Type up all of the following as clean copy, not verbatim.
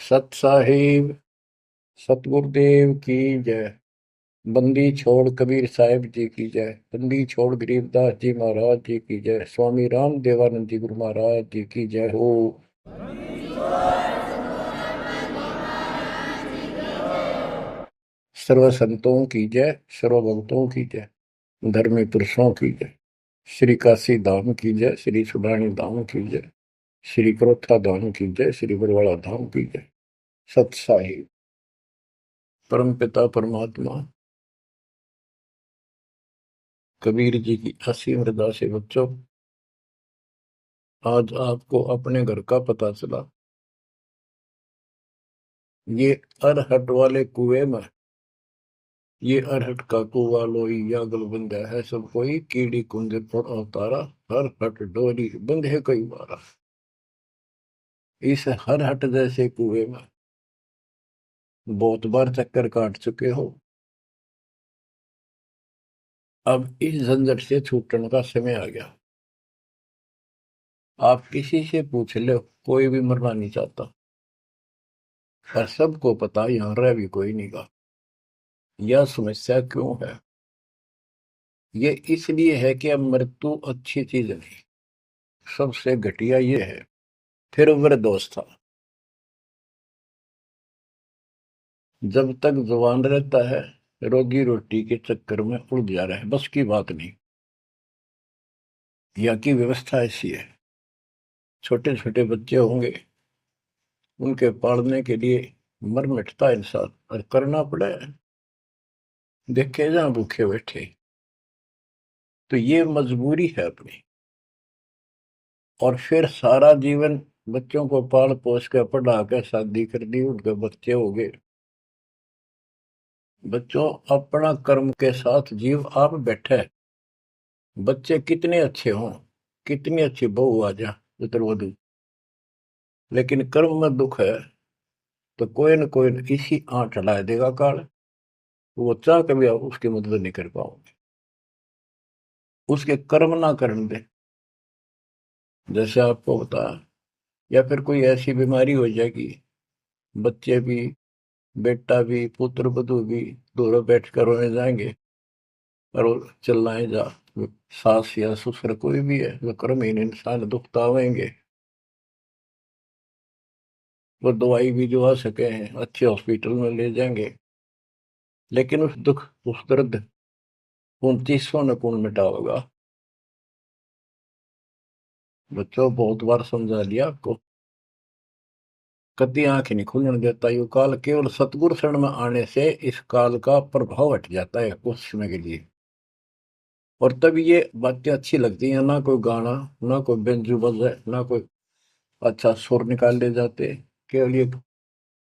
सत साहिब सतगुरुदेव की जय। बंदी छोड़ कबीर साहिब जी की जय। बंदी छोड़ गरीबदास जी महाराज जी की जय। स्वामी राम देवानंद जी गुरु महाराज जी की जय हो। सर्व संतों की जय, सर्व भक्तों की जय, धर्मी पुरुषों की जय। श्री काशी धाम की जय, श्री सुडानी धाम की जय, श्री क्रोथा धाम की जय, श्री बरवाड़ा धाम की जय। सत साहिब परम पिता परमात्मा कबीर जी की असीम हृदय से बच्चों, आज आपको अपने घर का पता चला। ये अरहट वाले कुएं में, ये अरहट का कुआ लोई या गलबंद है सब कोई, कीड़ी कुंजे पर अवतारा, हर हट डोरी बंधे कई बारा। इस हर हट जैसे कुएं में बहुत बार चक्कर काट चुके हो। अब इस झंझट से छूटने का समय आ गया। आप किसी से पूछ लो, कोई भी मरना नहीं चाहता, पर सबको पता यहाँ रह भी कोई नहीं गा। यह समस्या क्यों है? ये इसलिए है कि अब मृत्यु अच्छी चीज नहीं, सबसे घटिया ये है। फिर वृद्धावस्था, जब तक जवान रहता है रोजी रोटी के चक्कर में उलझ जा रहा है, बस की बात नहीं। यहाँ की व्यवस्था ऐसी है, छोटे छोटे बच्चे होंगे, उनके पालने के लिए मर मिटता इंसान, और करना पड़े, देखे जहां भूखे बैठे। तो ये मजबूरी है अपनी। और फिर सारा जीवन बच्चों को पाल पोस के पढ़ा के शादी कर दी, उनके बच्चे हो गए। बच्चों, अपना कर्म के साथ जीव आप बैठे, बच्चे कितने अच्छे हों, कितनी अच्छी बहू आ जा पुत्रवधू, लेकिन कर्म में दुख है तो कोई न कोई इसी आंट ला देगा काल। वो चाह कभी आप उसकी मदद नहीं कर पाओगे, उसके कर्म ना करने दे। जैसे आपको बताया, या फिर कोई ऐसी बीमारी हो जाएगी, बच्चे भी, बेटा भी, पुत्र वधू भी दोनों बैठ कर रोने जाएंगे, और वो चिल्लाए जा। सास या ससुर कोई भी है, वो कर्महीन इंसान दुख आवेंगे। वो दवाई भी जो आ सके हैं अच्छे हॉस्पिटल में ले जाएंगे, लेकिन उस दुख उस दर्द 2900 न कौन मिटा होगा। बच्चों, बहुत बार समझा लिया आपको, कभी आंख नहीं खुलने देता ये काल। केवल सतगुरु शरण में आने से इस काल का प्रभाव हट जाता है कुछ समय के लिए, और तब ये बातें अच्छी लगती हैं। ना कोई गाना, ना कोई बेंजू बजे, ना कोई अच्छा सुर निकाल ले जाते, केवल ये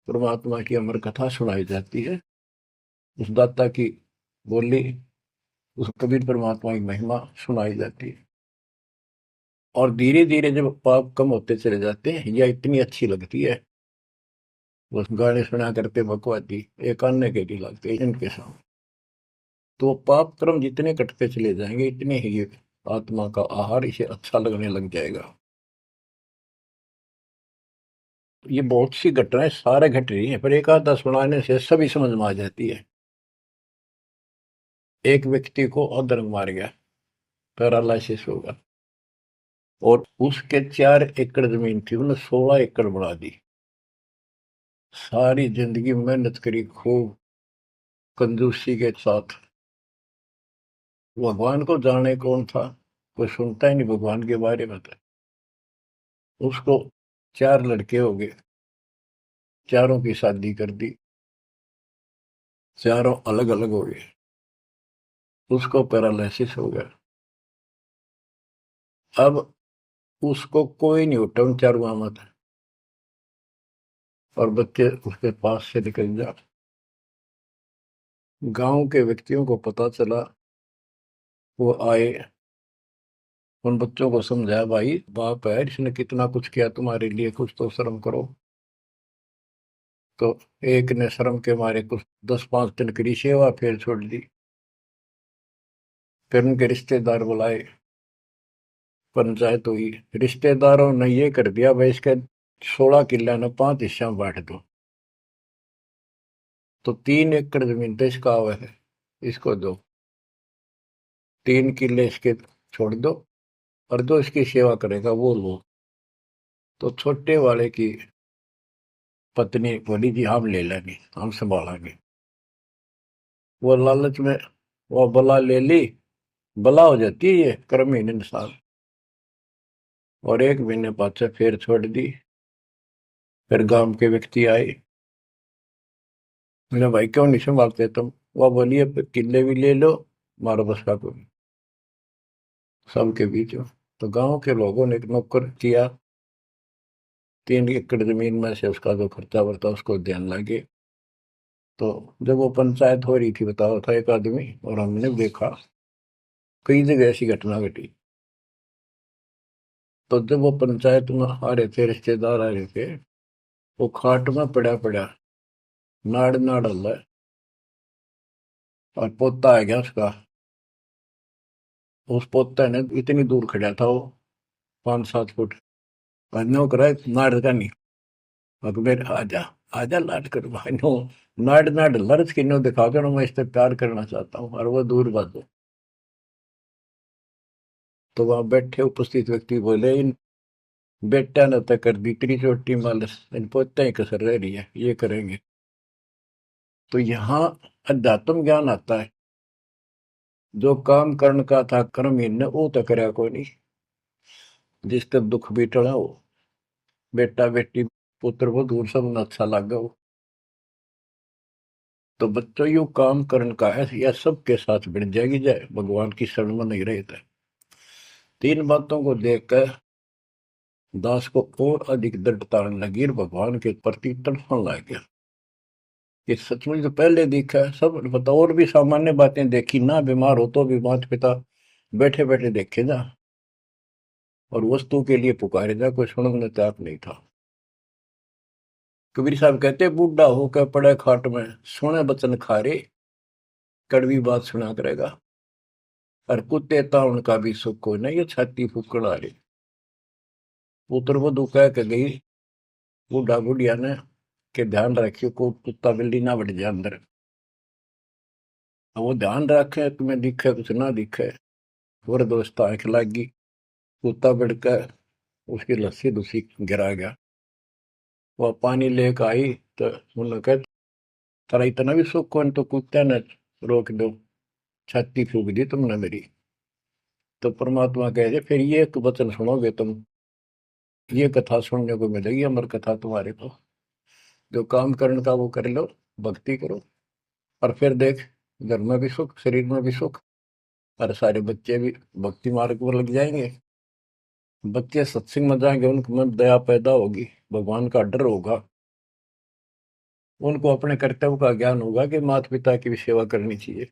परमात्मा की अमर कथा सुनाई जाती है, उस दाता की बोली, उस कबीर परमात्मा की महिमा सुनाई जाती है। और धीरे धीरे जब पाप कम होते चले जाते हैं, यह इतनी अच्छी लगती है। वो गाने सुना करते बकवादी, एक अन्य के लिए लगते इनके सामने। तो पाप कर्म जितने कटते चले जाएंगे, इतने ही ये आत्मा का आहार इसे अच्छा लगने लग जाएगा। ये बहुत सी घटनाएं सारे घट रही हैं, पर एक आधा सुनाने से सभी समझ में आ जाती है। एक व्यक्ति को अधर्म मार गया, पैरालिसिस होगा, और उसके 4 एकड़ जमीन थी, उन्हें 16 एकड़ बढ़ा दी। सारी जिंदगी मेहनत करी खूब, कंजूसी के साथ। भगवान को जाने कौन था, कोई सुनता ही नहीं भगवान के बारे में। तो उसको 4 लड़के हो गए, चारों की शादी कर दी, चारों अलग अलग हो गए, उसको पैरालिसिस हो गया। अब उसको कोई नहीं उठा उन चारों में था, और बच्चे उसके पास से निकल जा। गांव के व्यक्तियों को पता चला, वो आए, उन बच्चों को समझाया, भाई बाप है, इसने कितना कुछ किया तुम्हारे लिए, कुछ तो शर्म करो। तो एक ने शर्म के मारे कुछ 10-5 दिन की सेवा फिर छोड़ दी। फिर उनके रिश्तेदार बुलाए, पंचायत हुई, रिश्तेदारों ने ये कर दिया भाई, इसके 16 किल्ला ने 5 हिस्सा में बांट दो, तो 3 एकड़ जमीन तो इसका हुआ है, इसको दो। 3 किल्ले इसके छोड़ दो, और जो इसकी सेवा करेगा वो लो। तो छोटे वाले की पत्नी बोली जी हम ले लेंगे, हम संभालेंगे। वो लालच में वो बला ले ली। बला हो जाती है ये कर्महीन इंसान। और 1 महीने बाद से फिर छोड़ दी। फिर गांव के व्यक्ति आए, मेरा भाई क्यों नहीं संभालते तुम? वो बोली अब किले भी ले लो, मारो बस का कोई सबके बीच में। तो गांव के लोगों ने एक नौकर किया, 3 एकड़ जमीन में से उसका जो खर्चा वर्ता उसको देने लगे। तो जब वो पंचायत हो रही थी, बताओ था एक आदमी, और हमने देखा कई जगह ऐसी घटना घटी। तो जब वो पंचायत में आ रहे थे, रिश्तेदार आ रहे थे, वो खाट में पड़ा पड़ा नाड़ नाड़ हल्ला है, और पोता आ गया उसका। उस पोता ने इतनी दूर खड़ा था वो, 5-7 फुट। नो करा नाड़ का नहीं, अकबर आजा, आजा लाड कर भाई नो। नाड़ नाड़ लर्ज की नो दिखा कर मैं इससे प्यार करना चाहता हूँ, और वो दूर बात। तो वहां बैठे उपस्थित व्यक्ति बोले इन बेटा ने तक कर दी इतनी छोटी मालस, इन पोते ही कसर रह रही है, ये करेंगे। तो यहाँ अध्यात्म ज्ञान आता है। जो काम करण का था कर्महीन ने वो तो करया कोई नहीं। जिसका दुख भी टला हो, बेटा बेटी पुत्र वो दूर सब न अच्छा लगा हो। तो बच्चों यू काम करण का है, यह सबके साथ बढ़ जाएगी जाए भगवान की शरण में नहीं रहे थे। 3 बातों को देखकर दास को और अधिक दृढ़ता लगी और भगवान के प्रति तड़पने लग गया। ये सचमुच तो पहले देखा है सब पता, और भी सामान्य बातें देखी ना, बीमार हो तो भी माता पिता बैठे बैठे देखे जा, और वस्तु के लिए पुकारे जा, कोई सुनने तैयार नहीं था। कबीर साहब कहते बूढ़ा होकर पड़े खाट में, सुने बचन खारे, कड़वी बात सुना करेगा। और कुत्ते ताउन का भी सुख को नहीं, ये छाती फूकड़ आ रही। पुत्र वधु कह के गई बूढ़ा बुढ़िया ने के ध्यान रखियो को कुत्ता बिल्ली ना बढ़ जाए अंदर। अब वो ध्यान रखे तुम्हें दिखे कुछ ना दिखे, और दोस्त आंख लागी, कुत्ता बढ़कर उसकी लस्सी दूसी गिरा गया। वह पानी लेकर आई तो उन्होंने कहा तारा इतना भी सुख कौन, तो कुत्ते ने रोक दो, छाती फूक दी तुमने मेरी। तो परमात्मा कह रहे फिर ये एक वचन सुनोगे तुम, ये कथा सुनने को मिलेगी अमर कथा तुम्हारे को। जो काम करने का वो कर लो, भक्ति करो, और फिर देख घर में भी सुख, शरीर में भी सुख, और सारे बच्चे भी भक्ति मार्ग पर लग जाएंगे। बच्चे सत्संग में जाएंगे, उनके मन दया पैदा होगी, भगवान का डर होगा, उनको अपने कर्तव्य का ज्ञान होगा कि माता पिता की भी सेवा करनी चाहिए,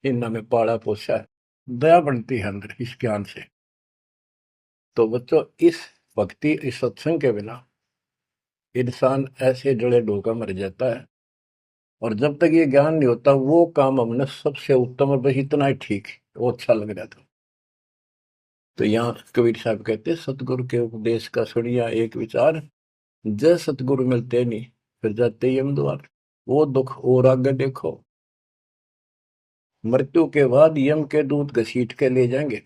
इन में पाला पोसा है। दया बनती है अंदर इस ज्ञान से। तो बच्चों इस भक्ति इस सत्संग के बिना इंसान ऐसे जड़े डोका मर जाता है। और जब तक ये ज्ञान नहीं होता वो काम हमने सबसे उत्तम और बस इतना ही ठीक है, वो अच्छा लग रहा था। तो यहाँ कबीर साहब कहते सतगुरु के उपदेश का सुनिया एक विचार, जय सतगुरु मिलते नहीं फिर जाते यम द्वार। वो दुख और आगे देखो, मृत्यु के बाद यम के दूत घसीट के ले जाएंगे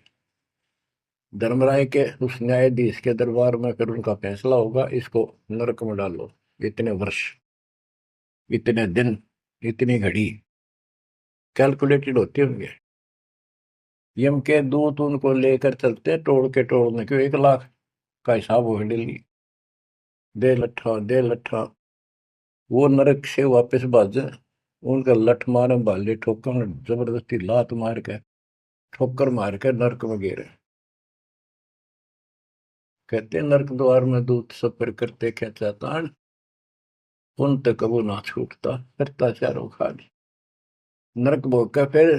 धर्मराय के उस न्यायाधीश के दरबार में, फिर उनका फैसला होगा इसको नरक में डालो, इतने वर्ष, इतने दिन, इतनी घड़ी कैलकुलेटेड होते होंगे। यम के दूत उनको लेकर चलते तोड़ के तोड़ने क्यों, 1 लाख का हिसाब हो डेली, दे लट्ठा दे लट्ठा। वो नरक से वापस भाजे, उनका लठ मारे भाले ठोकर जबरदस्ती लात मार के ठोकर मार के नरक में गिरे। कहते नरक द्वार में दूत सफर करते क्या चातान, उन तक कबू ना छूटता करता चारों खाली। नरक भोग का फिर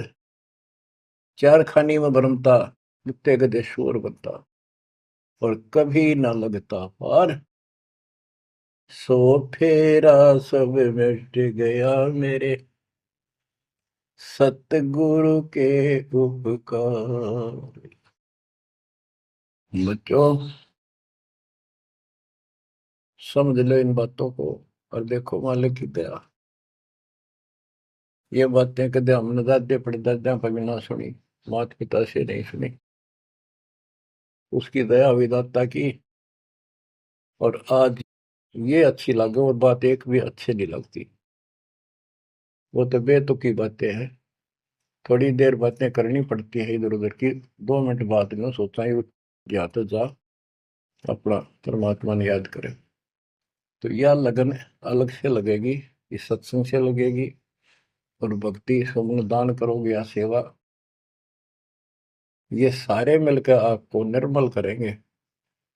4 खानी में भरमता, कुत्ते गधे शोर बनता, और कभी ना लगता पार। सो फेरा सब मिट गया मेरे सतगुरु के उपकार। बच्चों समझ लो इन बातों को और देखो मालिक की दया। ये बातें कदे हमने दादे परदादा पर भी ना सुनी, माता पिता से नहीं सुनी। उसकी दया विदाता की, और आज ये अच्छी लगे और बात एक भी अच्छी नहीं लगती। वो तो बेतुकी बातें हैं, थोड़ी देर बातें करनी पड़ती है इधर उधर की। 2 मिनट बाद में सोचा ही या तो जा अपना परमात्मा ने याद करे। तो यह लगन अलग से लगेगी, इस सत्संग से लगेगी, और भक्ति सुमन दान करोगे या सेवा, ये सारे मिलकर आपको निर्मल करेंगे।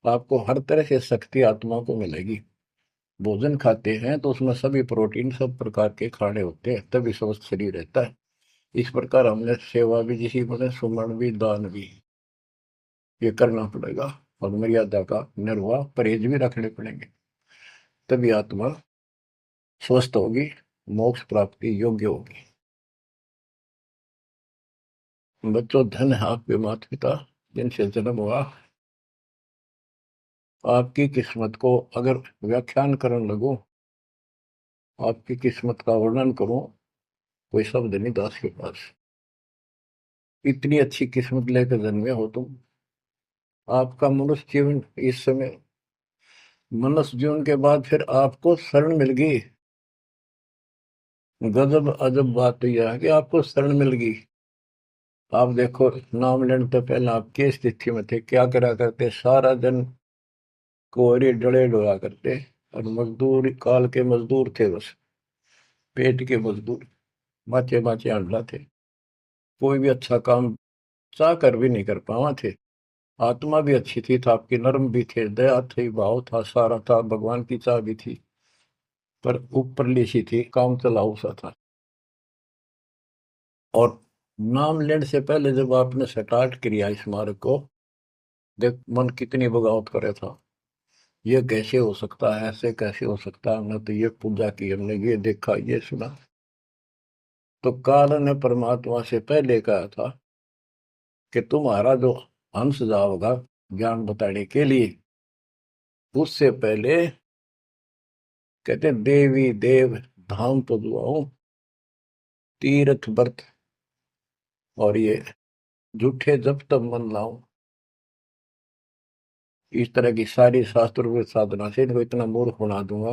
आपको हर तरह से शक्ति आत्मा को मिलेगी। भोजन खाते हैं तो उसमें सभी प्रोटीन सब प्रकार के खाने होते हैं, तभी स्वस्थ शरीर रहता है। इस प्रकार हमने सेवा भी जिसी बने, सुमन भी, दान भी, ये करना पड़ेगा। और मर्यादा का निर्वाह परहेज भी रखने पड़ेंगे, तभी आत्मा स्वस्थ होगी, मोक्ष प्राप्ति योग्य होगी। बच्चों, धन है आपके माता पिता जिनसे जन्म हुआ। आपकी किस्मत को अगर व्याख्यान करने लगो, आपकी किस्मत का वर्णन करो, कोई शब्द नहीं दास के पास। इतनी अच्छी किस्मत लेकर जन्मे हो तुम। आपका मनुष्य जीवन इस समय, मनुष्य जीवन के बाद फिर आपको शरण मिल गई। गजब अजब बात यह है कि आपको शरण मिल गई। आप देखो, नाम लेने तो पहले आप किस स्थिति में थे, क्या करा करते, सारा दिन कोहरे डले डोला करते, और मजदूर काल के मजदूर थे, बस पेट के मजदूर, माचे माचे अंडा थे। कोई भी अच्छा काम चाह कर भी नहीं कर पावा थे। आत्मा भी अच्छी थी, था आपकी नर्म भी थे, दया थी, भाव था, सारा था, भगवान की चाह भी थी, पर ऊपरली सी थी, काम चलाऊ सा था। और नाम लेने से पहले जब आपने स्टार्ट किया इस मार्ग को, देख मन कितनी बगावत करे था। ये कैसे हो सकता है, ऐसे कैसे हो सकता है, हमने तो ये पूजा की, हमने ये देखा, ये सुना। तो काल ने परमात्मा से पहले कहा था कि तुम्हारा जो हंस जाओगा ज्ञान बताने के लिए, उससे पहले कहते देवी देव धाम पदुआओ, तीर्थ व्रत और ये झूठे जब तब मन लाऊं। इस तरह की सारी शास्त्र में साधना से इनको इतना मूर्ख बना दूंगा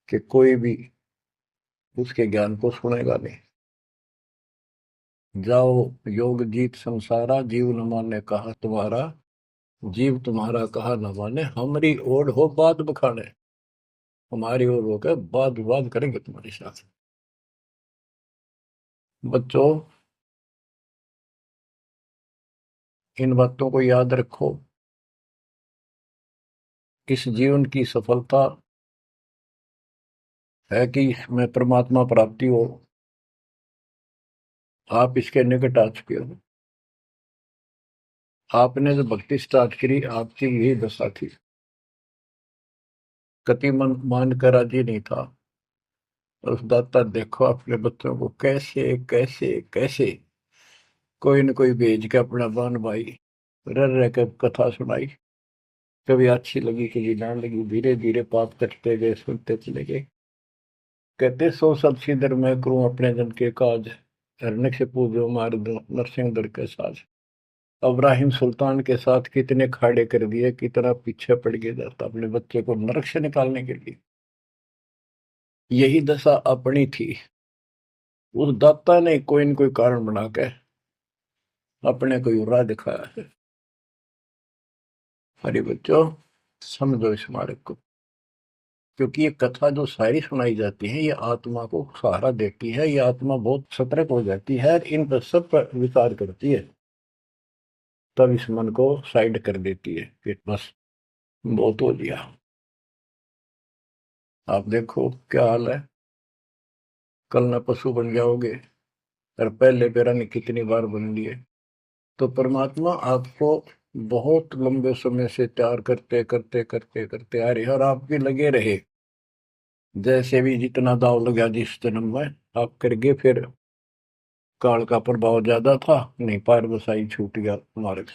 कि कोई भी उसके ज्ञान को सुनेगा नहीं। जाओ योग जीत संसारा, जीव न माने कहा तुम्हारा, जीव तुम्हारा कहा न माने, हमारी ओर हो बात बखाने। हमारी ओर होकर बात विवाद करेंगे तुम्हारे साथ। बच्चों, इन बातों को याद रखो। इस जीवन की सफलता है कि इसमें परमात्मा प्राप्ति हो। आप इसके निकट आ चुके हो। आपने जो भक्ति स्टार्ट करी, आपकी यही दशा थी। कति मन मान कर राजी नहीं था, और उस दाता देखो अपने बच्चों को कैसे कैसे कैसे कोई न कोई भेज के अपना बान भाई रह रह कर कथा सुनाई। कभी अच्छी लगी, कभी ना लगी, धीरे धीरे पाप करते गए, सुनते चले गए। कहते सो सब सिदर मैं करूं अपने जन के काज, हरने से पूजो मार दो नरसिंह दर के साज। इब्राहिम सुल्तान के साथ कितने खाड़े कर दिए, कितना पीछे पड़ गया जाता अपने बच्चे को नरक से निकालने के लिए। यही दशा अपनी थी। उस दाता ने कोई न कोई कारण बना के अपने को राह दिखाया है। हरी बच्चों, समझो इस मार्ग को, क्योंकि ये कथा जो सारी सुनाई जाती है, ये आत्मा को सहारा देती है। ये आत्मा बहुत सतर्क हो जाती है, इन पर सब पर विचार करती है, तब इस मन को साइड कर देती है कि बस बहुत हो लिया। आप देखो क्या हाल है, कल न पशु बन जाओगे, और पहले बेरंग कितनी बार बन लिए। तो परमात्मा आपको बहुत लंबे समय से तैयार करते करते करते करते आ रहे, और आप भी लगे रहे। जैसे भी जितना दाव लगा जिस जन्म में आप करके, फिर काल का प्रभाव ज्यादा था, नहीं पार बसाई छूट गया मार्ग।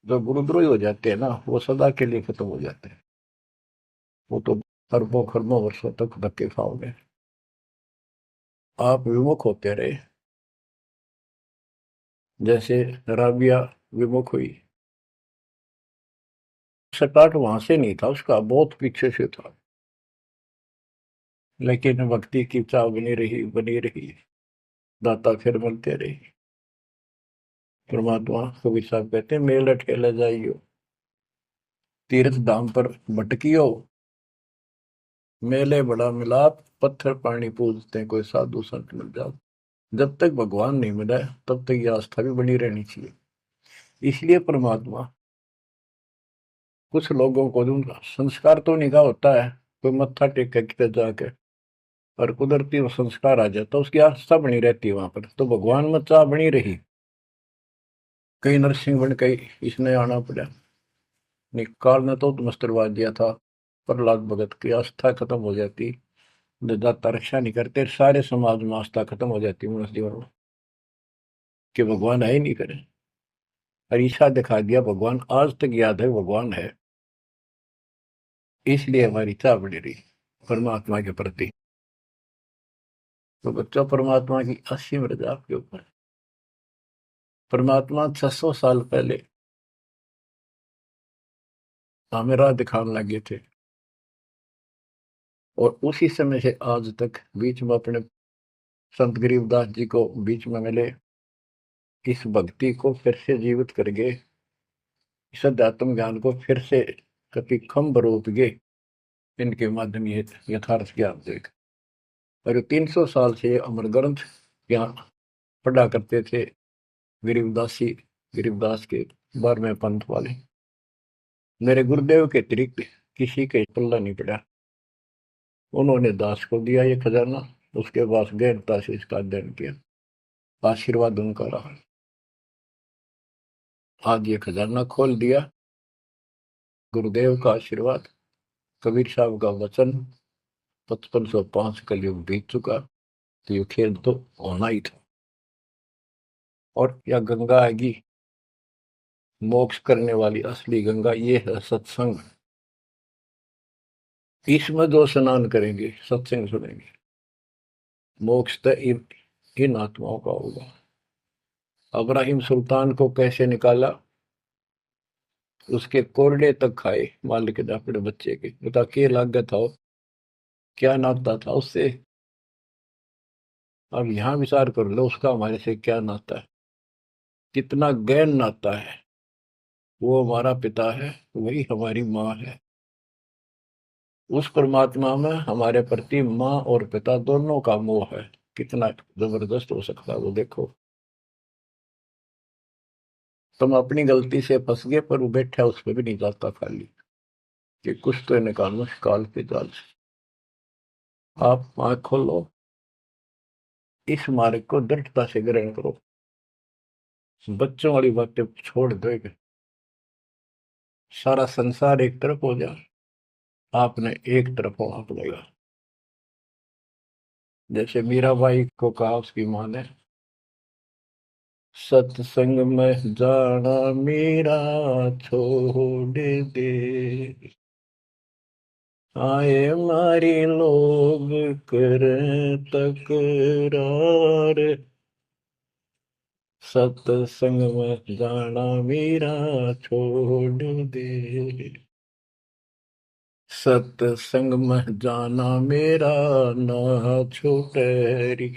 जो गुरुद्रोही हो जाते हैं ना, वो सदा के लिए खत्म हो जाते हैं। वो तो अरबों खरबों वर्षों तक धक्के खाओगे। आप विमुख होते रहे, जैसे राबिया विमुख हुई। स्टार्ट वहां से नहीं था उसका, बहुत पीछे से था, लेकिन भक्ति की चाह बनी रही। दाता फिर मिलते रहे। परमात्मा कबीर साहब कहते हैं, मेल अटकेला जाइयो, तीर्थ धाम पर भटकियो, मेले बड़ा मिलाप, पत्थर पानी पूजते हैं, कोई साधु संत मिल जाओ। जब तक भगवान नहीं मिला है, तब तक ये आस्था भी बनी रहनी चाहिए। इसलिए परमात्मा कुछ लोगों को जो संस्कार तो निकाह होता है, कोई मत्था टेक के किते जाके, और कुदरती वो संस्कार आ जाता, उसकी आस्था बनी रहती है वहां पर, तो भगवान में चाह बनी रही। कई नरसिंह बन कई इसने आना पड़ा। निकाल ने तो मस्त करवा दिया था। प्रहलाद भगत की आस्था खत्म हो जाती, दाता रक्षा नहीं करते, सारे समाज में आस्था खत्म हो जाती मनुष्य जीवन में, कि भगवान है ही नहीं करे। और ईशा दिखा दिया भगवान आज तक याद है, भगवान है। इसलिए हमारी चाह बनी रही परमात्मा के प्रति। तो बच्चों, परमात्मा की असीम रजा आपके ऊपर। परमात्मा 600 साल पहले हमें राह दिखाने लगे थे, और उसी समय से आज तक बीच में अपने संत गरीबदास जी को बीच में मिले, इस भक्ति को फिर से जीवित कर गए, इस अध्यात्म ज्ञान को फिर से कभी खम्भ रोप गए। इनके माध्यम ये यथार्थ ज्ञान देख, और 300 साल से अमर ग्रंथ यहाँ पढ़ा करते थे गरीबदासी, गरीबदास के 12वें पंथ वाले। मेरे गुरुदेव के अतिरिक्त किसी के पल्ला नहीं पड़ा। उन्होंने दास को दिया ये खजाना, उसके पास गहनता से इसका अध्ययन किया, आशीर्वाद उनका रहा। आज ये खजाना खोल दिया, गुरुदेव का आशीर्वाद, कबीर साहब का वचन, 5505 कलयुग बीत चुका, तो ये खेल तो होना ही था। और यह गंगा आएगी, मोक्ष करने वाली असली गंगा, ये है सत्संग। इसमें जो स्नान करेंगे, सत्संग सुनेंगे, मोक्ष तो इन आत्माओं का होगा। अब्राहिम सुल्तान को कैसे निकाला, उसके कोरडे तक खाए मालिक ने अपने बच्चे के, बता के लागत था, क्या नाता था उससे। अब यहां विचार कर लो, उसका हमारे से क्या नाता है, कितना गहन नाता है। वो हमारा पिता है, वही हमारी माँ है। उस परमात्मा में हमारे प्रति माँ और पिता दोनों का मोह है, कितना जबरदस्त हो सकता है वो देखो। तुम अपनी गलती से फंस गए, पर वो बैठा उस पर भी नहीं जाता खाली, कि कुछ तो निकालो काल के जाल से। आप आंख खोलो, इस मार्ग को दृढ़ता से ग्रहण करो, बच्चों वाली बातें छोड़ दो। सारा संसार एक तरफ हो जाए, आपने एक तरफ होना पड़ेगा। जैसे मीराबाई को कहा उसकी माँ ने, सत्संग में जाना मीरा छोड़ दे, आए मारी लोग कर तकरार, सत्संग में जाना मीरा छोड़ दे, सत्संग में जाना मेरा ना छूटे री,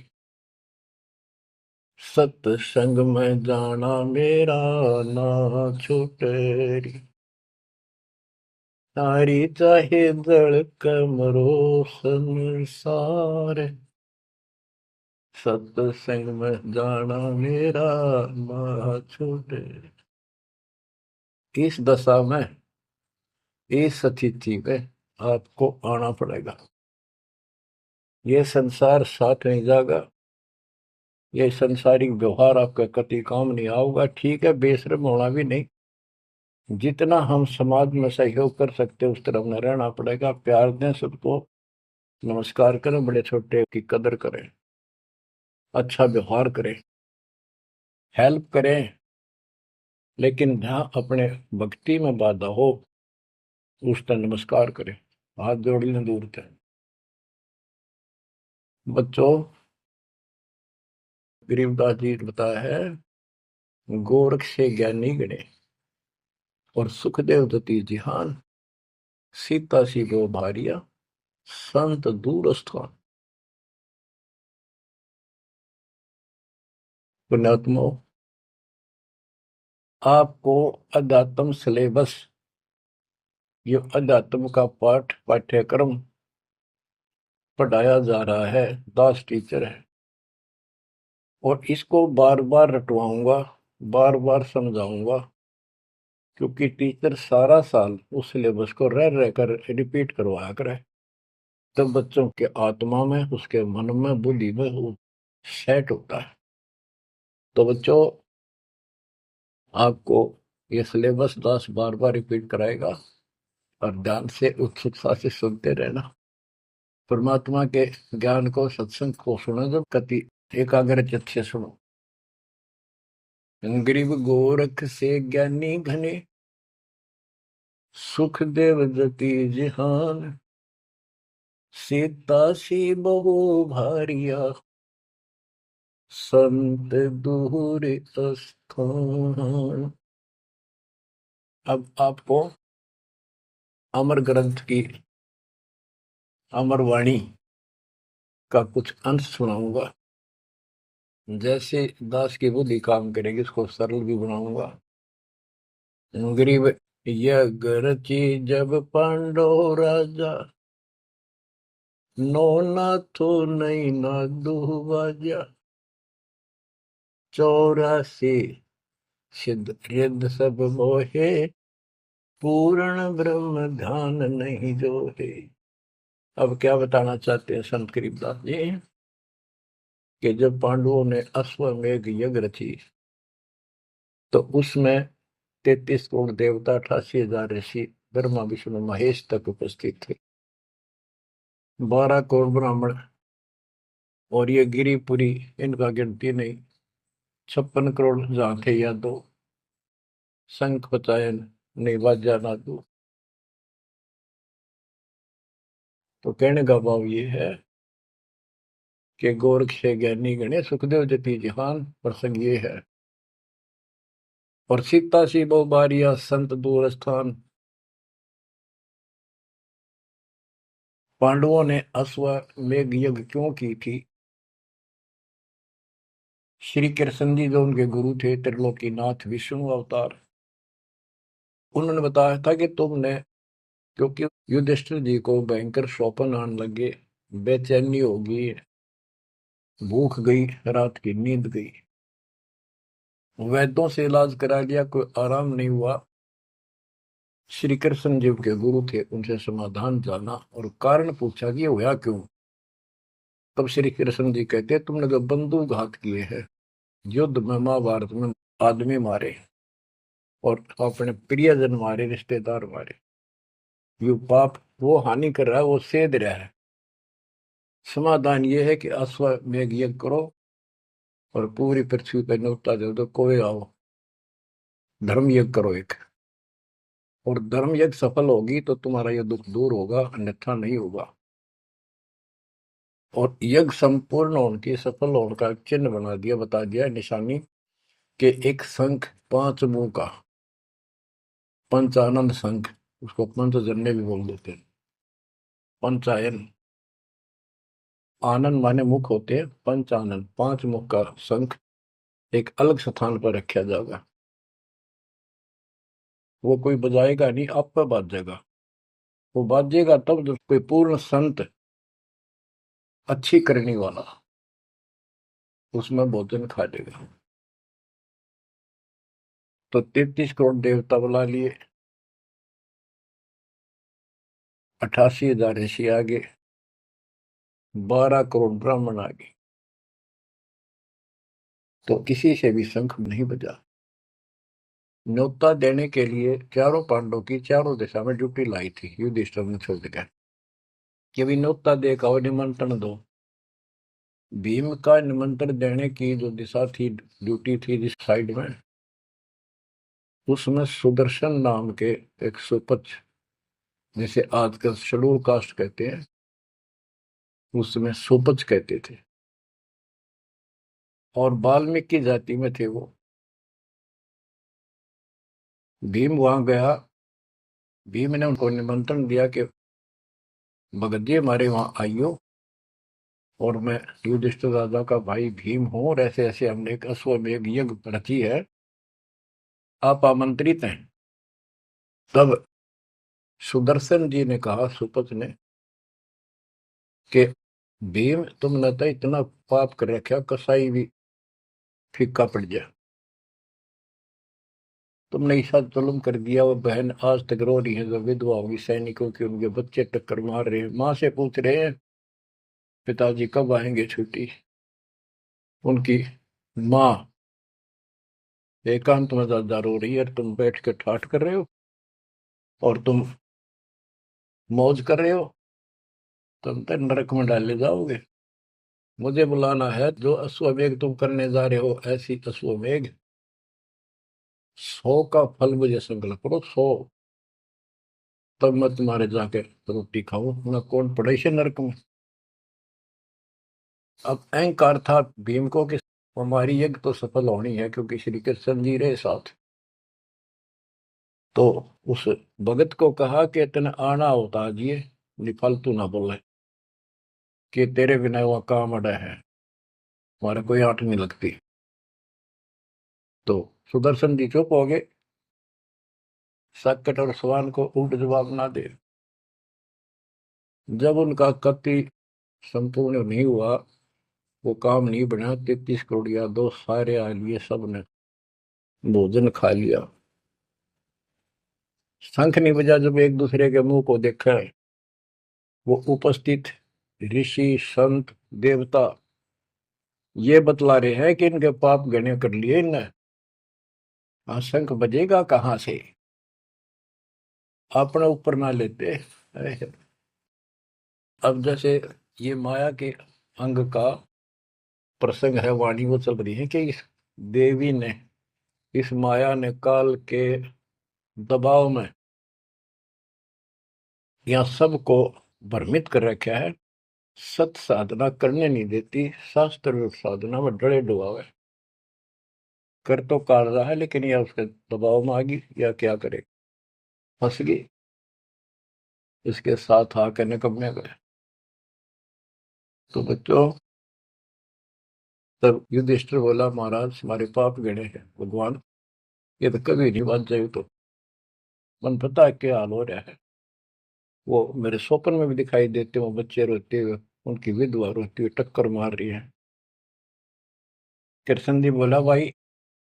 सत्संग में जाना मेरा ना छूटे री, तारी चाहे जल कमरो संसार, सत्संग में जाना मेरा ना छूटे। इस दशा में, इस स्थिति में आपको आना पड़ेगा। ये संसार साथ नहीं जाएगा, ये संसारिक व्यवहार आपका कति काम नहीं आऊगा। ठीक है, बेशर्म होना भी नहीं, जितना हम समाज में सहयोग कर सकते उस तरह में रहना पड़ेगा। प्यार दें सबको, नमस्कार करें, बड़े छोटे की कदर करें, अच्छा व्यवहार करें, हेल्प करें, लेकिन जहां अपने भक्ति में बाधा हो उसका नमस्कार करें, हाथ जोड़ लें दूर थे। बच्चों, गरीबदास जी ने बताया है, गोरख से ज्ञानी गणे और सुखदेव दती जिहान, सीता सी गो भारिया संत दूर स्थान। पुण्यात्मो, आपको अध्यात्म सिलेबस, ये अध्यात्म का पाठ्यक्रम पढ़ाया जा रहा है, दास टीचर है, और इसको बार बार रटवाऊंगा, बार बार समझाऊंगा, क्योंकि टीचर सारा साल उस सिलेबस को रह रह कर रिपीट करवाया करे, तब बच्चों के आत्मा में, उसके मन में, बुद्धि में वो सेट होता है। तो बच्चों, आपको ये सिलेबस दास बार बार रिपीट कराएगा और ध्यान से उत्सुकता से सुनते रहना। परमात्मा के ज्ञान को, सत्संग को सुनो, जब कति एकाग्र चित्त से सुनो। गरीब गोरख से ज्ञानी घने, सुख देव जति जिहान, सीता सी बहु भारिया संत दूर स्थान। अब आपको अमर ग्रंथ की अमर वाणी का कुछ अंश सुनाऊंगा। जैसे दास की बुद्धि काम करेगी, इसको सरल भी बनाऊंगा। गरीब यज्ञ रची जब पांडव राजा, नो नाथो नहीं ना दुहबाजा, 84 सिद्ध रिद्ध सब मोहे, पूर्ण ब्रह्म ध्यान नहीं जो है। अब क्या बताना चाहते हैं संत गरीबदास जी, कि जब पांडवों ने अश्वमेघ यज्ञ रची, तो उसमें 33 करोड़ देवता, 88,000 ऋषि, ब्रह्मा विष्णु महेश तक उपस्थित थे, 12 करोड़ ब्राह्मण, और ये गिरिपुरी, इनका गिनती नहीं, 56 करोड़ जहां थे या दो, शंख पचायन नहीं, बाजा ना दो। तो कहने का भाव ये है कि गोरख से ज्ञानी गणे, सुखदेव जति जिहान, प्रसंग ये है। और सीता सी बहु बारिया संत दूर स्थान। पांडवों ने अश्वमेघ यज्ञ क्यों की थी? श्री कृष्ण जी जो उनके गुरु थे, त्रिलोकीनाथ विष्णु अवतार, उन्होंने बताया था कि तुमने, क्योंकि युधिष्ठिर जी को भयंकर स्वप्न आने लगे, बेचैनी होगी, भूख गई, रात की नींद गई, वैद्यों से इलाज करा लिया, कोई आराम नहीं हुआ। श्री कृष्ण जी के गुरु थे, उनसे समाधान जाना और कारण पूछा कि ये हुआ क्यों। तब श्री कृष्ण जी कहते, तुमने जो बंदूक घात किए हैं, युद्ध में, महाभारत में आदमी मारे और अपने प्रियजन मारे, रिश्तेदार मारे, ये पाप वो हानि कर रहा है, वो सेध रहा है। समाधान ये है कि अश्वमेघ यज्ञ करो और पूरी पृथ्वी पर न्योता दे दो, कोई आओ, धर्म यज्ञ करो एक, और धर्म यज्ञ सफल होगी तो तुम्हारा यह दुख दूर होगा, अन्यथा नहीं होगा। और यज्ञ संपूर्ण होने की, सफल होने का चिन्ह बना दिया, बता दिया निशानी, कि एक शंख 5 मुंह का, पंचानन शंख, उसको पंचजन्य भी बोल देते हैं, पंचायन, आनंद माने मुख होते हैं, पंचानन 5 मुख का शंख एक अलग स्थान पर रखा जाएगा। वो कोई बजाएगा नहीं, आप पर बाजेगा। वो बाजेगा तब जब कोई पूर्ण संत, अच्छी करने वाला उसमें भोजन खा लेगा। तो 33 करोड़ देवता बुला लिए, 88,000 ऋषि आ गए, 12 करोड़ ब्राह्मण आ गए, तो किसी से भी शंख नहीं बजा। न्योता देने के लिए चारों पांडवों की चारों दिशा में ड्यूटी लाई थी, युधिष्ठिर ने छोड़ दिया कि भी न्योता देगा और निमंत्रण दो। भीम का निमंत्रण देने की जो दिशा थी, ड्यूटी थी जिस साइड में, उसमें सुदर्शन नाम के एक सुपच, जिसे आजकल शेड्यूल कास्ट कहते हैं, उसमें सुपच कहते थे, और वाल्मीकि जाति में थे वो। भीम वहां गया। भीम ने उनको निमंत्रण दिया कि भगत जी हमारे वहां आइयो, और मैं युधिष्ठिर राजा का भाई भीम हूं, और ऐसे ऐसे हमने एक अश्वमेध यज्ञ रची है, आप आमंत्रित हैं। तब सुदर्शन जी ने कहा, सुपच ने, कि भीम तुमने तो इतना पाप कर रखा, कसाई भी फीका पड़ जाए। तुमने ऐसा जुल्म कर दिया, वो बहन आज तक रो रही है, जो विधवा होगी सैनिकों की, उनके बच्चे टक्कर मार रहे हैं, माँ से पूछ रहे हैं पिताजी कब आएंगे छुट्टी। उनकी माँ एकांत में ज्यादा रो रही है, तुम बैठ के ठाठ कर रहे हो और तुम मौज कर रहे हो, तुम तो नरक में डाले जाओगे। मुझे बुलाना है, जो अश्वमेध तुम करने जा रहे हो, ऐसी अश्वमेध 100 का फल मुझे संकल्प करो, 100, तब मैं तुम्हारे जाके रोटी खाऊं, मैं कौन पड़े से नरक में। अब अहंकार था भीम को कि हमारी यज्ञ तो सफल होनी है, क्योंकि श्री कृष्ण जी रहे साथ। तो उस भगत को कहा कि तेने आना होता जी, फालतू ना बोले, कि तेरे बिना वह काम अड़ा है, हमारे कोई आंट नहीं लगती। तो सुदर्शन जी चुप हो गए, साकेत और सवान को उल्ट जवाब ना दे। जब उनका कति संपूर्ण नहीं हुआ, वो काम नहीं बना, 33 करोड़ यादव सारे आ लिए, सब ने भोजन खा लिया। शंख नहीं बजा, जब एक दूसरे के मुंह को देखा, वो उपस्थित ऋषि संत देवता ये बतला रहे हैं कि इनके पाप गणे कर लिए इनने। हाँ, शंख बजेगा कहाँ से, अपने ऊपर ना लेते। अरे, अब जैसे ये माया के अंग का प्रसंग है, वाणी वो चल रही है कि इस देवी ने, इस माया ने काल के दबाव में यहाँ सबको भ्रमित कर रखा है, सत साधना करने नहीं देती, शास्त्र साधना में डरे डुबावे। कर तो काट रहा है, लेकिन यह उसके दबाव में आ गई, या क्या करे, फंस गई, इसके साथ आके निकम्मे गए। तो बच्चों, तब युधिष्ठिर बोला, महाराज हमारे पाप गणे हैं भगवान, ये तो कभी नहीं बच जाए। तो मन पता है क्या हाल हो रहा है, वो मेरे स्वप्न में भी दिखाई देते, वो बच्चे रोते हुए, उनकी विधवा रोती हुई टक्कर मार रही है। कृष्ण जी बोला, भाई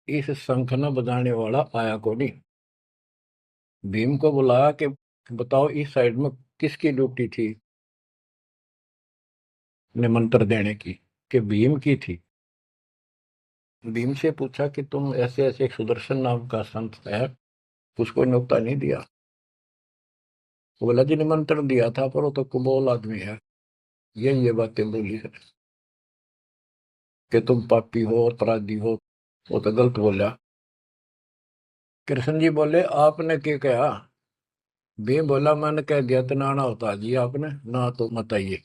इस शंख न बजाने वाला आया को नहीं। भीम को बुलाया कि बताओ इस साइड में किसकी ड्यूटी थी निमंत्रण देने की, कि भीम की थी। भीम से पूछा कि तुम ऐसे ऐसे, एक सुदर्शन नाम का संत है, उसको न्योता नहीं दिया। वो बोला, जी निमंत्रण दिया था, पर वो तो कुबोल आदमी है, ये बातें बोली है कि तुम पापी हो, अपराधी हो, वो तो गलत बोला। कृष्ण जी बोले, आपने क्या कहा। भीम बोला, मैंने कह दिया तो नाना होता जी, आपने ना तो मत आइए।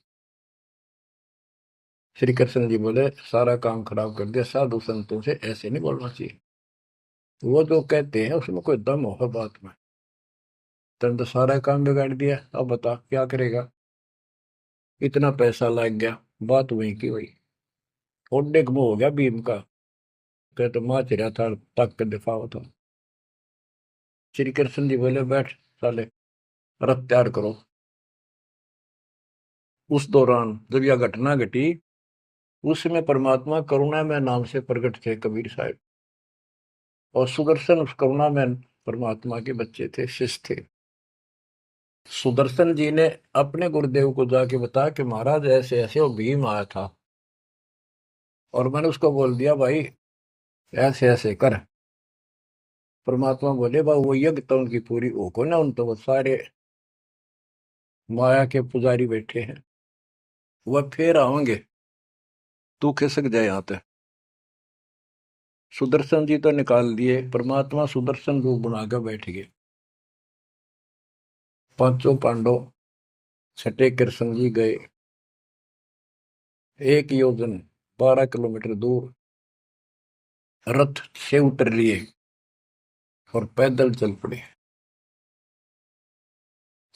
श्री कृष्ण जी बोले, सारा काम खराब कर दिया, साधु संतों से ऐसे नहीं बोलना चाहिए, वो जो कहते हैं उसमें कोई दम हो बात में। तुम तो सारा काम बिगाड़ दिया, अब बता क्या करेगा। इतना पैसा लग गया, बात वही की वही, ओडे मुंह हो गया भीम का, कहते माँ चिरा था, तक के दिफा था। श्री कृष्ण जी बोले, बैठ साले, रथ तैयार करो। उस दौरान जब यह घटना घटी, उसमें परमात्मा करुणा में नाम से प्रकट थे कबीर साहब, और सुदर्शन उस करुणा में परमात्मा के बच्चे थे, शिष्य थे। सुदर्शन जी ने अपने गुरुदेव को जाके बताया कि महाराज ऐसे ऐसे वो भीम आया था, और मैंने उसको बोल दिया, भाई ऐसे ऐसे कर। परमात्मा बोले, भाई वो यज्ञ तो उनकी पूरी हो को ना, उन तो वो सारे माया के पुजारी बैठे हैं, वह फिर आओगे, तू खिसक जाए यहाँ पे। सुदर्शन जी तो निकाल दिए, परमात्मा सुदर्शन रूप बनाकर बैठ गए। पांचों पांडव छठे कृष्ण जी गए 1 योजन 12 किलोमीटर दूर, रथ से उतर लिए और पैदल चल पड़े।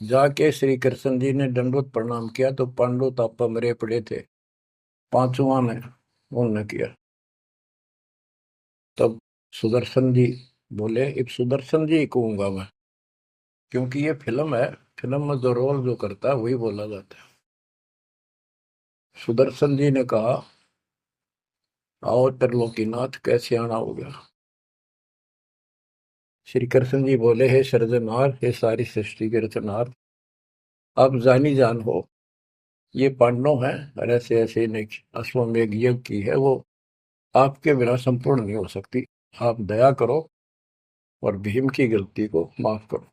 जाके श्री कृष्ण जी ने दंडवत प्रणाम किया तो पांडव तापा मरे पड़े थे, पांचवा ने उन्होंने किया। तब सुदर्शन जी बोले, अब सुदर्शन जी कहूंगा मैं, क्योंकि ये फिल्म है, फिल्म में जो रोल जो करता है वही बोला जाता है। सुदर्शन जी ने कहा, आओ त्रिलोकीनाथ, कैसे आना हो गया। श्री कृष्ण जी बोले, हे सृजनहार, हे सारी सृष्टि के रचनहार, आप जानी जान हो, ये पांडव हैं और ऐसे ऐसे ने अश्वमेध यज्ञ की है, वो आपके बिना संपूर्ण नहीं हो सकती। आप दया करो और भीम की गलती को माफ करो।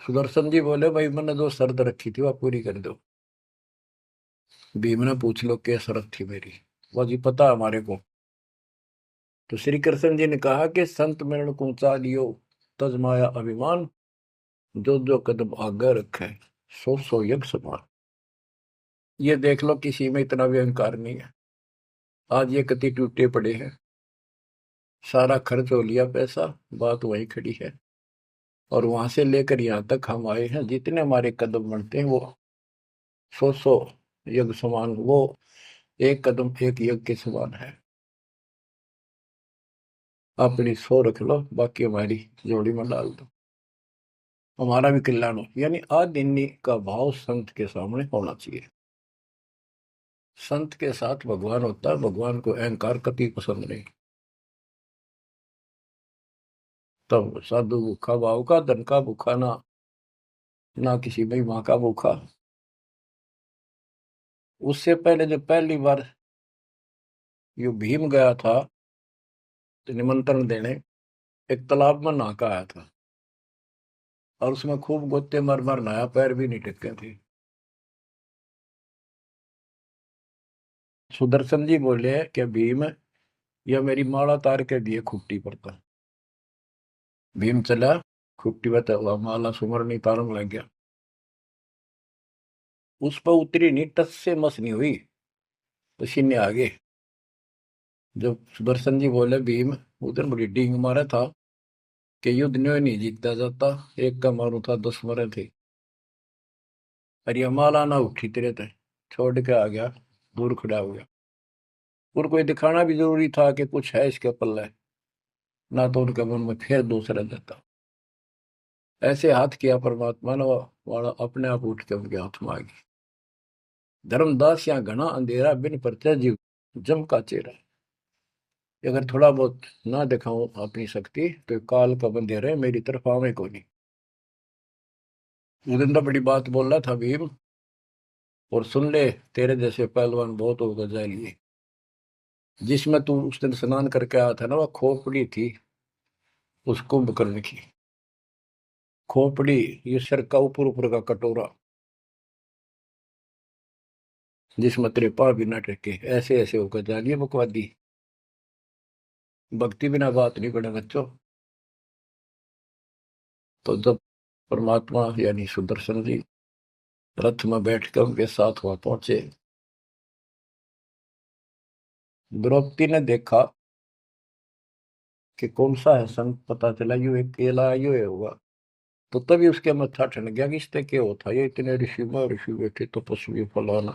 सुदर्शन जी बोले, भाई मैंने जो शर्त रखी थी वह पूरी कर दो। भीम ने पूछ लो क्या शर्त थी मेरी, वो जी पता हमारे को। तो श्री कृष्ण जी ने कहा कि संत मरण को ऊंचा लियो, तज माया अभिमान, जो जो कदम आगे रखे, सो सो यज्ञ समान। ये देख लो, किसी में इतना भी अहंकार नहीं है। आज ये कति टूटे पड़े हैं, सारा खर्च हो लिया पैसा, बात वही खड़ी है। और वहां से लेकर यहाँ तक हम आए हैं, जितने हमारे कदम बढ़ते हैं वो सौ सौ यज्ञ समान, वो एक कदम एक यज्ञ के समान है। अपनी सौ रख लो, बाकी हमारी जोड़ी में डाल दो, हमारा भी कल्याण हो। यानी आदिन्य का भाव संत के सामने होना चाहिए। संत के साथ भगवान होता है, भगवान को अहंकार कभी पसंद नहीं। तब साधु भूखा भाव का, धन का भूखा ना, ना किसी में माँ का भूखा। उससे पहले जब पहली बार यो भीम गया था तो निमंत्रण देने, एक तालाब में नहा का आया था और उसमें खूब गोते मर मर नहाया, पैर भी नहीं टिके थे। सुदर्शन जी बोले कि भीम, यह मेरी माला तार के दिए खुट्टी पर था। भीम चला, खुट्टी पर हुआ माला सुमरनी तारन लग गया। उस पर उतरी नहीं, टस से मस नहीं हुई, पसीने आ गए। जब सुदर्शन जी बोले, भीम उधर बड़ी डींग मारा था कि युद्ध नहीं जीता जाता, एक का मारू था 10 मरे थे। अरे माला ना उठी तेरे थे, छोड़ के आ गया, दूर खड़ा हो गया। और कोई दिखाना भी जरूरी था कि कुछ है इसके पल्ले, ना तो उनके मन में फिर दूसरा देता। ऐसे हाथ किया परमात्मा ने, वाला अपने आप उठ के उनके हाथ में आ गई। धर्मदास यहाँ घना अंधेरा, बिन परचा जीव जम का चेहरा। अगर थोड़ा बहुत ना दिखाऊं अपनी शक्ति तो काल का बंधेरा मेरी तरफ आवे को नहीं। उस दिन तो बड़ी बात बोल रहा था भीम, और सुन ले, तेरे जैसे पहलवान बहुत होगा जाएंगे। जिसमें तू उस दिन स्नान करके आया था ना, वह खोपड़ी थी उस कुंभकर्ण की। खोपड़ी, ये सर का ऊपर ऊपर का कटोरा, जिसमें तेरे पाँव भी न टेके, ऐसे ऐसे होकर जानिए बकवादी। भक्ति बिना बात नहीं बने बच्चों। तो जब परमात्मा यानी सुदर्शन जी रथ में बैठकर उनके साथ वहां पहुंचे, द्रौपदी ने देखा कि कौन सा है संत, पता चला यू एक केला यू है होगा। तो तभी उसके मत्था ठन गया कि इससे क्या होता, ये इतने ऋषि में ऋषि बैठे तपस्वी फलाना।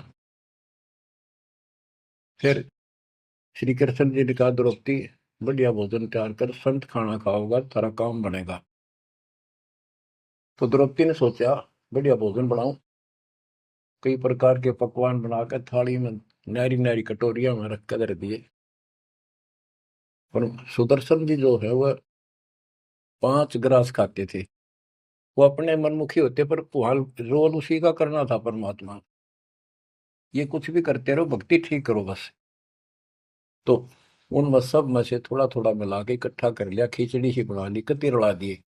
फिर श्री कृष्ण जी ने कहा, द्रौपदी बढ़िया भोजन तैयार कर, संत खाना खाओगा तारा काम बनेगा। तो द्रौपदी ने सोचा, बढ़िया भोजन बनाऊं, कई प्रकार के पकवान बनाकर थाली में नारी नारी कटोरिया में रख कर दिए। और सुदर्शन जी जो है वह 5 ग्रास खाते थे। वो अपने मनमुखी होते, पर वहां रोल उसी का करना था परमात्मा। ये कुछ भी करते रहो, भक्ति ठीक करो बस। तो उन सब में से थोड़ा थोड़ा मिला के इकट्ठा कर लिया, खिचड़ी ही बना ली, कति रला दिए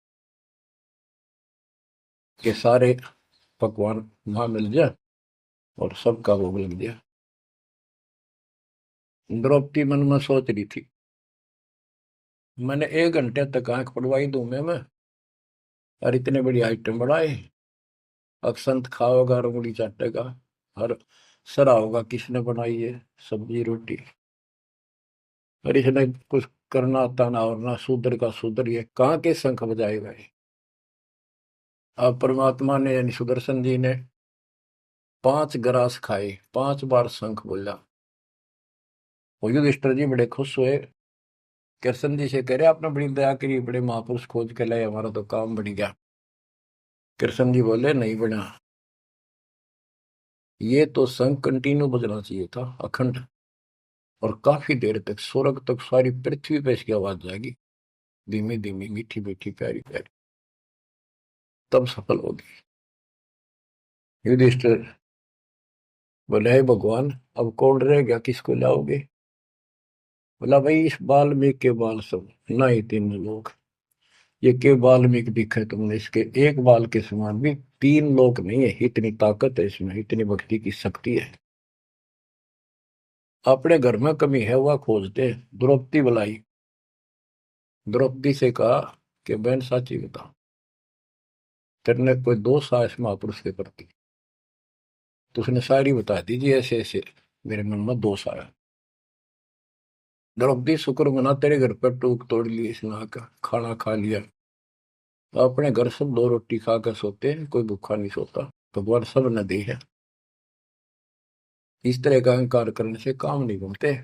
कि सारे पकवान वहां मिल जाए और सबका भोग लग गया। द्रौपदी मन में सोच रही थी मैंने 1 घंटे तक आंख पड़वाई दूं मैं और इतने बड़ी आइटम बढ़ाए। अक्संत खाओगा और उंगली चाटेगा और सरा होगा किसने बनाई है सब्जी रोटी। और इसने कुछ करना आता ना और ना शूद्र का शूद्र, ये कहाँ के शंख बजाएगा ये। अब परमात्मा ने यानी सुदर्शन जी ने 5 ग्रास खाए, 5 बार शंख बोला। वो युधिष्ठिर जी बड़े खुश हुए, कृष्ण जी से कह रहे आपने बड़ी दया करी, बड़े महापुरुष खोज के लाए, हमारा तो काम बढ़ गया। कृष्ण जी बोले नहीं बना, ये तो शंख कंटिन्यू बजना चाहिए था अखंड, और काफी देर तक स्वर्ग तक सारी पृथ्वी पे इसकी आवाज जाएगी, धीमी धीमी मीठी मीठी प्यारी प्यारी, तब सफल होगी। युधिष्ठिर बोले हे भगवान अब कौन रह गया, किसको लाओगे। बोला भाई इस वाल्मीकि के बाल सब ना ही 3 लोग, ये के वाल्मीकि दिखे तुमने, इसके एक बाल के समान भी 3 लोग नहीं है, इतनी ताकत है इसमें, इतनी भक्ति की शक्ति है। अपने घर में कमी है वह खोजते। द्रौपदी बुलाई, द्रौपदी से कहा कि बहन साची बता, तेरे कोई दोष आया इस महापुरुष के प्रति, तो उसने सारी बता दीजिए ऐसे ऐसे मेरे मन में दोष आया। द्रौपदी शुक्र मना तेरे घर पर टूक तोड़ ली, इसने आकर खाना खा लिया। अपने घर सब 2 रोटी खाकर सोते हैं, कोई भूखा नहीं सोता, भगवान सब न दी है। इस तरह का अहंकार करने से काम नहीं बनते।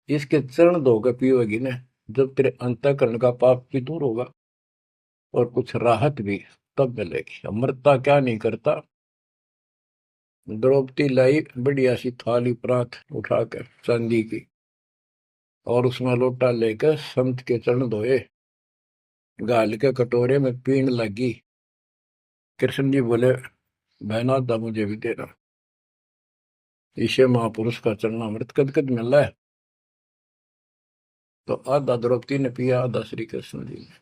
इसके चरण धोकर पियोगी ना, जब तेरे अंतःकरण का पाप भी दूर होगा और कुछ राहत भी तब मिलेगी। अमृता क्या नहीं करता। द्रौपदी लाई बढ़िया सी थाली परात उठाकर चांदी की, और उसमें लोटा लेकर संत के चरण धोए, गाल के कटोरे में पीण लगी। कृष्ण जी बोले बहना दा मुझे भी देना, इसे महापुरुष का चरणामृत कद कद मिल रहा है। तो आधा द्रौपदी ने पिया, आधा श्री कृष्ण जी ने।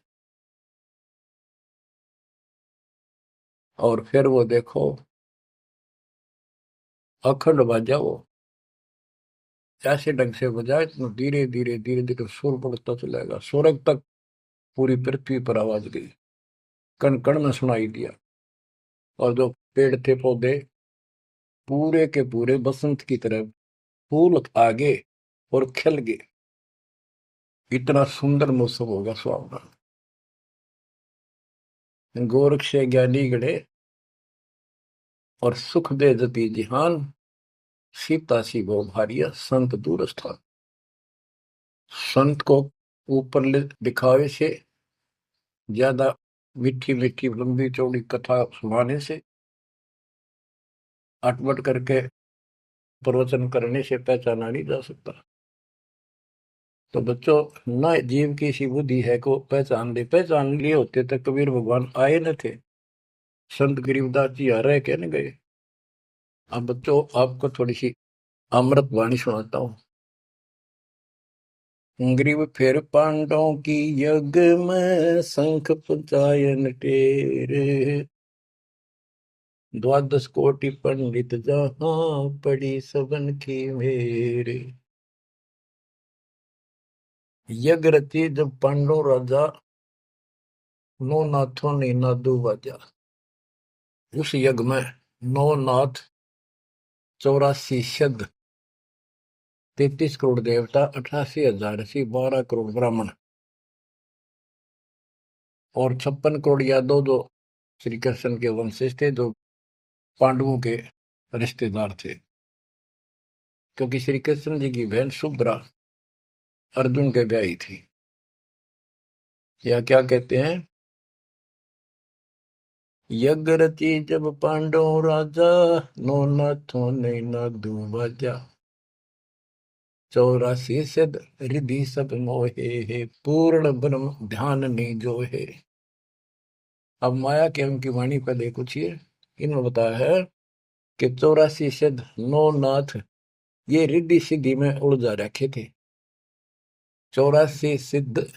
और फिर वो देखो अखंड बाजा वो ऐसे ढंग से बजाए तो धीरे धीरे धीरे धीरे सुर बढ़ता चलेगा, स्वर्ग तक पूरी पृथ्वी पर आवाज गई, कण कण में सुनाई दिया। और जो पेड़ थे पौधे पूरे के पूरे बसंत की तरह फूल आ गए और खिल गए। इतना सुंदर मौसम होगा सुहावना। गोरख से ज्ञानी गढ़े और सुख दे जति जिहान, सीता सी वो भारिया संत दूर स्थान। संत को ऊपर दिखावे से ज्यादा मीठी मीठी लंबी चौड़ी कथा सुनाने से, अटपट करके प्रवचन करने से पहचाना नहीं जा सकता। तो बच्चों न जीव की सी बुद्धि है को पहचान ले, पहचान लिए होते तो कबीर भगवान आए न थे, संत गरीबदास जी आ रहे कहने गए। अब बच्चों आपको थोड़ी सी अमृत वाणी सुनाता हूँ। ग्रीव फिर पांडवों की यज्ञ में शंख पंचायन टेरे, 12 कोटि पंडित जहां पड़ी सबन की मेरे। यज्ञ रची जब पांडव राजा, नौ नाथों ने नादू बाजा। उस यज्ञ में 9 नाथ, 84 सिद्ध, 33 करोड़ देवता, 88,000 ऋषि, 12 करोड़ ब्राह्मण और 56 करोड़ यादव जो श्री कृष्ण के वंशज थे, जो पांडवों के रिश्तेदार थे। क्योंकि श्री कृष्ण जी की बहन सुभद्रा अर्जुन के ब्याही थी। या क्या कहते हैं, यज्ञ रची जब पांडव राजा, नो नाथों ने नादू बाजा। 84 सिद्ध रिधि सब मोहे, पूर्ण ब्रह्म ध्यान नहीं जो है। अब माया के उनकी वाणी पहले कुछ ही इन्होंने बताया है कि 84 सिद्ध 9 नाथ ये रिद्धि सिद्धि में उलझा रखे थे। 84 सिद्ध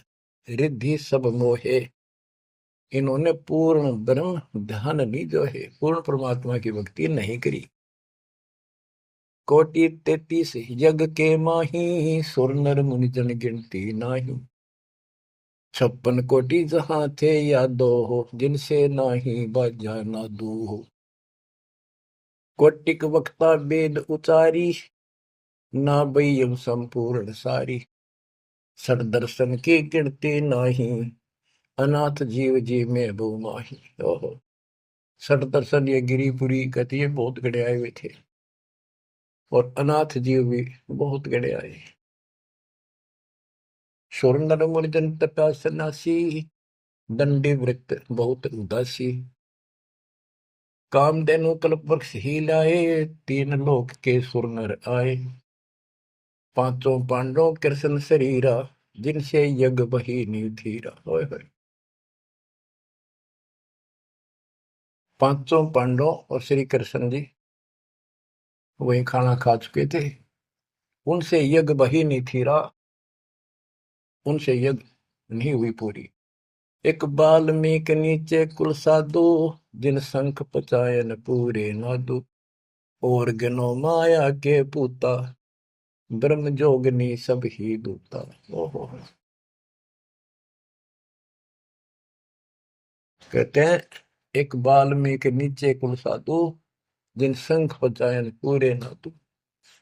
रिद्धि सब मोहे, इन्होंने पूर्ण ब्रह्म ध्यान नहीं जो है, पूर्ण परमात्मा की भक्ति नहीं करी। कोटि 33 यज्ञ के माही, सुर नर मुनि जन गिनती नाही। 56 कोटि जहां थे यादो हो, जिनसे नाही बाजा ना दू हो। कोटिक वक्ता वेद उचारी, ना बयम संपूर्ण सारी। सर दर्शन की गिनती नाही, अनाथ जीव जी में बो माही। ओहो। सर दर्शन ये गिरिपुरी कहती है बहुत गड़े आए हुए थे, और अनाथ जीव भी बहुत गड़े आए। सुर नर मुनिजन तपा सन्यासी, दंडी वृत्त बहुत उदासी। कामधेनु कल्प वृक्ष ही लाए, तीन लोक के सुर नर आए। पांचों पांडवों कृष्ण शरीरा, जिनसे यज्ञ बही निधीरा। होय होय। पांचों पांडव और श्री कृष्ण जी वही खाना खा चुके थे, उनसे यज्ञ बही निधीरा, उनसे यज्ञ नहीं हुई पूरी। एक बाल्मीक नीचे कुल साधु, जिन शंख पचायन पूरे नादु। और गनो माया के पूता, ब्रह्म जोगनी सब ही दूता। ओहो। कहते हैं एक बाल्मीक नीचे कुल साधु, जिन शंख पचायन पूरे नादु।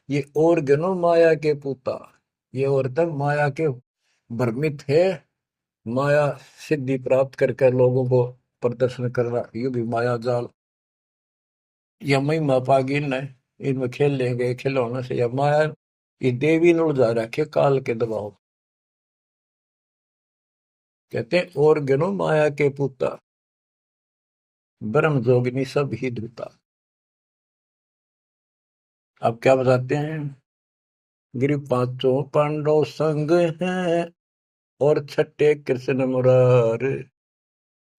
ये और गनो माया के पूता, ये और तक माया के भ्रमित है। माया सिद्धि प्राप्त करके लोगों को प्रदर्शन कर रहा, ये भी माया जाल। या महिमा पागी न, इनमें खेल लेंगे खिलौने से, या माया ये देवी न उलझा रखे काल के दबाव। कहते हैं और गनो माया के पूता, ब्रह्म जोगिनी सब ही धूता। अब क्या बताते हैं, गिरि पांचों पांडव संग हैं, और छठे कृष्ण मुरार।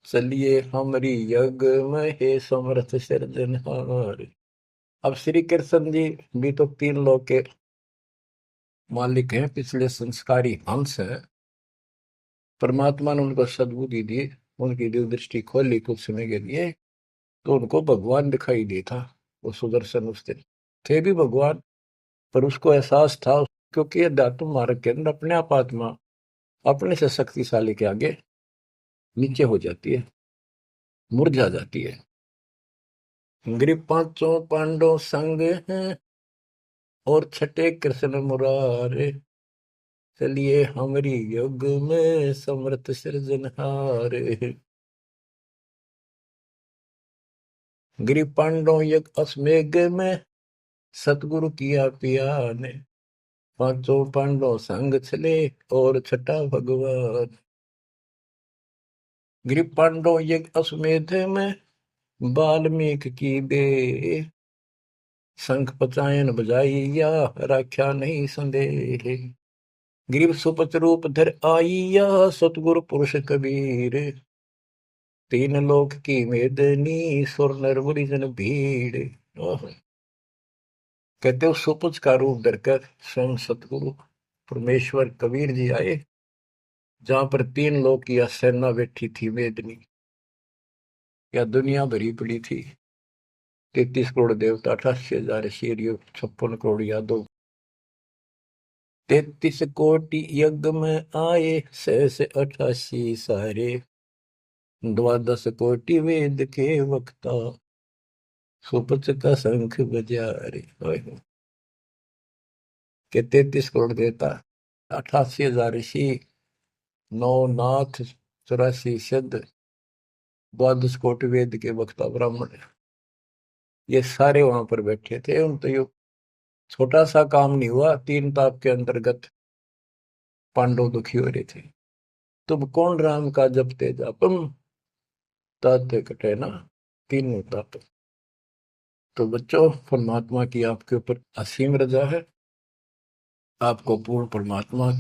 चलिए हमारी यज्ञ में हे समर्थ सिरजनहार। अब श्री कृष्ण जी भी तो तीन लोक के मालिक हैं, पिछले संस्कारी हंस है। परमात्मा ने उनको सद्बुद्धि दी, उनकी दिव्य दृष्टि खोली कुछ समय के लिए, तो उनको भगवान दिखाई देता। वो सुदर्शन उस दिन थे भी भगवान, पर उसको एहसास था, क्योंकि अध्यात्म मार्ग के अंदर अपने आप आत्मा अपने से शक्तिशाली के आगे नीचे हो जाती है, मुरझा जाती है। गिरि पांचों पांडव संग हैं, और छठे कृष्ण मुरारे। चलिए हमारी युग में समर्थ सृजनहार। गिरि पांडव यज्ञ अश्वमेघ में, सतगुरु किया पिया ने। पांचों पांडव संग चले, और छठा भगवान। गिरि पांडव यज्ञ अश्वमेध में, वाल्मीकि की बे। शंख पचायन बजाइया, राख्या नहीं संदेह। गिरिव सुपच रूप धर आइया, सतगुरु पुरुष कबीर। तीन लोक की मेदनी, सुर नर मुनि जन भीड़। कहते हो सुपच का रूप धरकर स्वयं सतगुरु परमेश्वर कबीर जी आए, जहां पर तीन लोक की सेना बैठी थी मेदनी, या दुनिया भरी पड़ी थी। 33 करोड़ देवता, 88,000 शेरियो, 56 करोड़ यादव। 33 कोटि यज्ञ में आए, 688 सारे। 12 कोटि वेद के वक्ता, सुपच का शंख बजा रे। के 33 करोड़ देवता, 88,000 ऋषि, 9 नाथ, 84 सिद्ध, 12 कोटि वेद के वक्ता ब्राह्मण, ये सारे वहां पर बैठे थे। उन तो ये छोटा सा काम नहीं हुआ, 3 ताप के अंतर्गत पांडव दुखी हो रहे थे। तुम कौन राम का जपते जापम, तात कटे ना तीनों ताप। तो बच्चों, परमात्मा की आपके ऊपर असीम रजा है, आपको पूर्ण परमात्मा की